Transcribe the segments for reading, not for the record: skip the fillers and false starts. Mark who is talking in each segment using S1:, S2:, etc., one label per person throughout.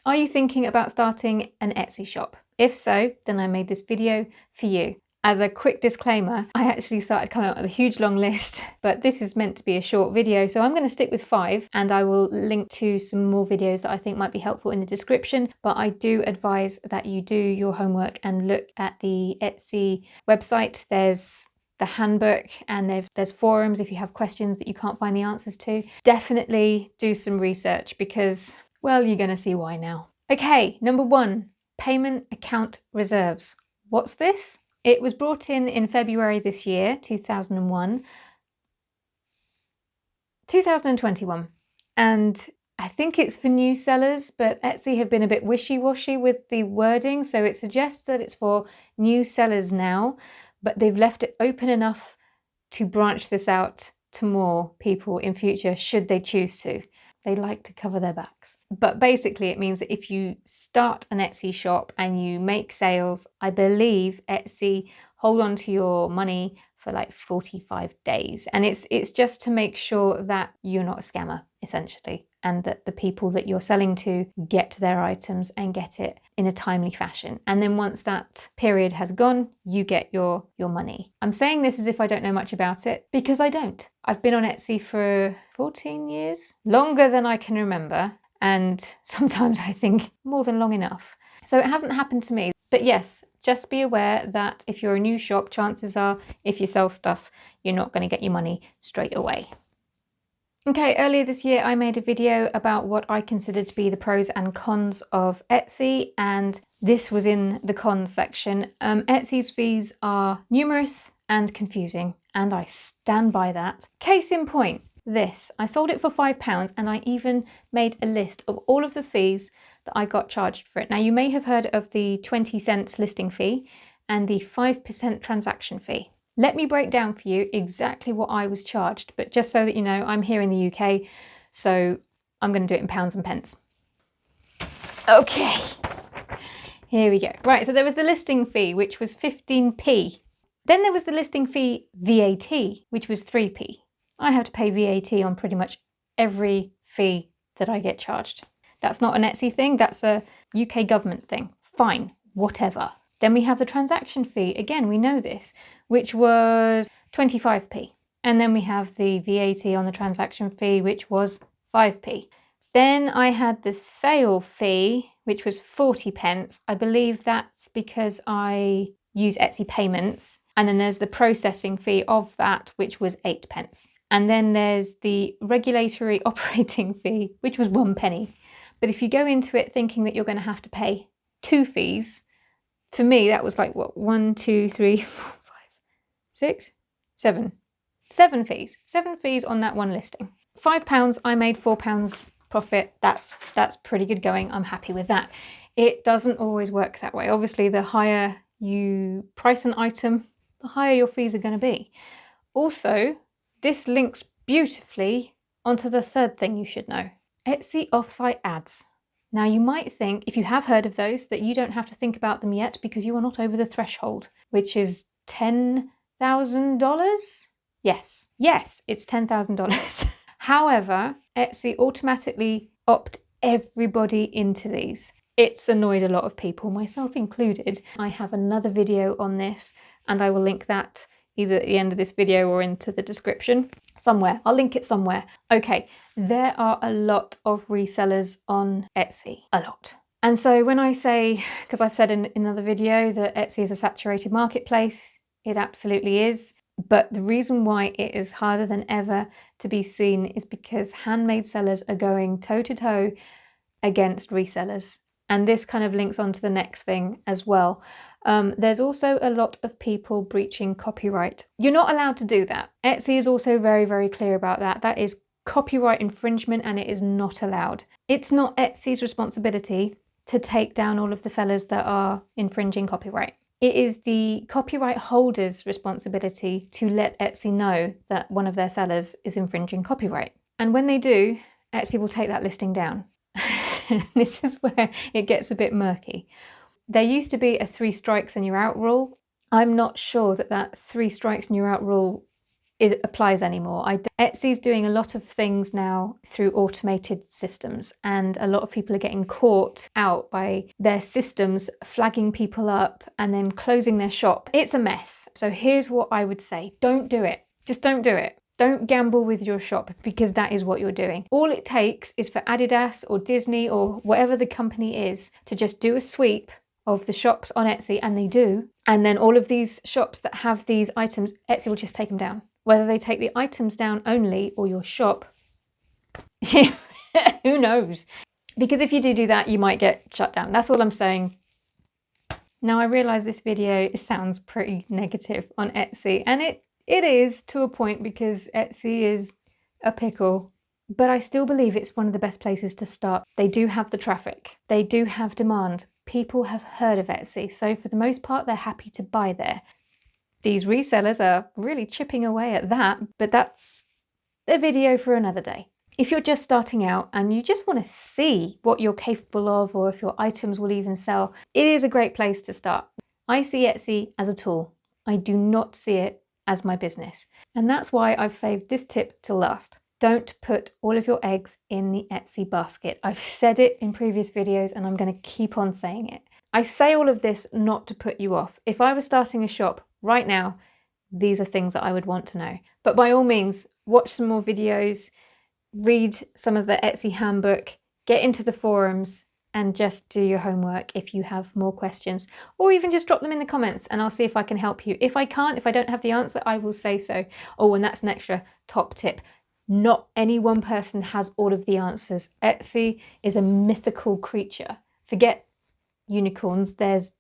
S1: Are you thinking about starting an Etsy shop? If so, then I made this video for you. As a quick disclaimer, I actually started coming up with a huge long list, but this is meant to be a short video, so I'm going to stick with 5, and I will link to some more videos that I think might be helpful in the description. But I do advise that you do your homework and look at the Etsy website. There's the handbook, and there's forums if you have questions that you can't find the answers to. Definitely do some research because, well, you're going to see why now. Okay, number 1, payment account reserves. What's this? It was brought in February this year, 2021, and I think it's for new sellers, but Etsy have been a bit wishy-washy with the wording, so it suggests that it's for new sellers now, but they've left it open enough to branch this out to more people in future should they choose to. They like to cover their backs. But basically it means that if you start an Etsy shop and you make sales, I believe Etsy hold on to your money for like 45 days. And it's just to make sure that you're not a scammer, essentially, and that the people that you're selling to get their items and get it in a timely fashion. And then once that period has gone, you get your money. I'm saying this as if I don't know much about it, because I don't. I've been on Etsy for 14 years, longer than I can remember, and sometimes I think more than long enough. So it hasn't happened to me. But yes, just be aware that if you're a new shop, chances are if you sell stuff, you're not going to get your money straight away. Okay, earlier this year I made a video about what I consider to be the pros and cons of Etsy, and this was in the cons section. Etsy's fees are numerous and confusing, and I stand by that. Case in point, this. I sold it for £5, and I even made a list of all of the fees that I got charged for it. Now, you may have heard of the 20 cents listing fee and the 5% transaction fee. Let me break down for you exactly what I was charged, but just so that you know, I'm here in the UK, so I'm going to do it in pounds and pence. Okay, here we go. Right, so there was the listing fee, which was 15p. Then there was the listing fee VAT, which was 3p. I have to pay VAT on pretty much every fee that I get charged. That's not an Etsy thing, that's a UK government thing. Fine, whatever. Then we have the transaction fee, again, we know this, which was 25p. And then we have the VAT on the transaction fee, which was 5p. Then I had the sale fee, which was 40 pence. I believe that's because I use Etsy payments. And then there's the processing fee of that, which was 8 pence. And then there's the regulatory operating fee, which was 1 penny. But if you go into it thinking that you're going to have to pay 2 fees, for me, that was like, what, 1, 2, 3, 4, 5, 6, 7. 7 fees. 7 fees on that one listing. £5, I made £4 profit. That's pretty good going. I'm happy with that. It doesn't always work that way. Obviously, the higher you price an item, the higher your fees are going to be. Also, this links beautifully onto the third thing you should know. Etsy offsite ads. Now you might think, if you have heard of those, that you don't have to think about them yet because you are not over the threshold, which is $10,000? Yes, it's $10,000. However, Etsy automatically opt everybody into these. It's annoyed a lot of people, myself included. I have another video on this, and I will link that either at the end of this video or into the description somewhere. I'll link it somewhere. Okay, there are a lot of resellers on Etsy, a lot. And so when I say, because I've said in another video that Etsy is a saturated marketplace, it absolutely is. But the reason why it is harder than ever to be seen is because handmade sellers are going toe to toe against resellers. And this kind of links on to the next thing as well. There's also a lot of people breaching copyright. You're not allowed to do that. Etsy is also very, very clear about that. That is copyright infringement and it is not allowed. It's not Etsy's responsibility to take down all of the sellers that are infringing copyright. It is the copyright holder's responsibility to let Etsy know that one of their sellers is infringing copyright. And when they do, Etsy will take that listing down. This is where it gets a bit murky. There used to be a 3 strikes and you're out rule. I'm not sure that 3 strikes and you're out rule applies anymore. Etsy's doing a lot of things now through automated systems, and a lot of people are getting caught out by their systems flagging people up and then closing their shop. It's a mess. So here's what I would say. Don't do it. Just don't do it. Don't gamble with your shop, because that is what you're doing. All it takes is for Adidas or Disney or whatever the company is to just do a sweep of the shops on Etsy, and they do. And then all of these shops that have these items, Etsy will just take them down. Whether they take the items down only or your shop, who knows? Because if you do that, you might get shut down. That's all I'm saying. Now, I realise this video sounds pretty negative on Etsy, and it is to a point, because Etsy is a pickle. But I still believe it's one of the best places to start. They do have the traffic. They do have demand. People have heard of Etsy. So for the most part, they're happy to buy there. These resellers are really chipping away at that, but that's a video for another day. If you're just starting out and you just want to see what you're capable of, or if your items will even sell, it is a great place to start. I see Etsy as a tool. I do not see it as my business. And that's why I've saved this tip till last. Don't put all of your eggs in the Etsy basket. I've said it in previous videos and I'm going to keep on saying it. I say all of this not to put you off. If I was starting a shop right now, these are things that I would want to know. But by all means, watch some more videos, read some of the Etsy handbook, get into the forums, and just do your homework if you have more questions, or even just drop them in the comments and I'll see if I can help you. If I can't, if I don't have the answer, I will say so. Oh, and that's an extra top tip. Not any one person has all of the answers. Etsy is a mythical creature. Forget unicorns, there's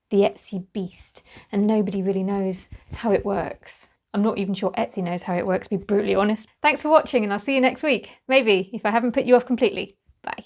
S1: the Etsy beast, and nobody really knows how it works. I'm not even sure Etsy knows how it works, to be brutally honest. Thanks for watching, and I'll see you next week. Maybe, if I haven't put you off completely. Bye.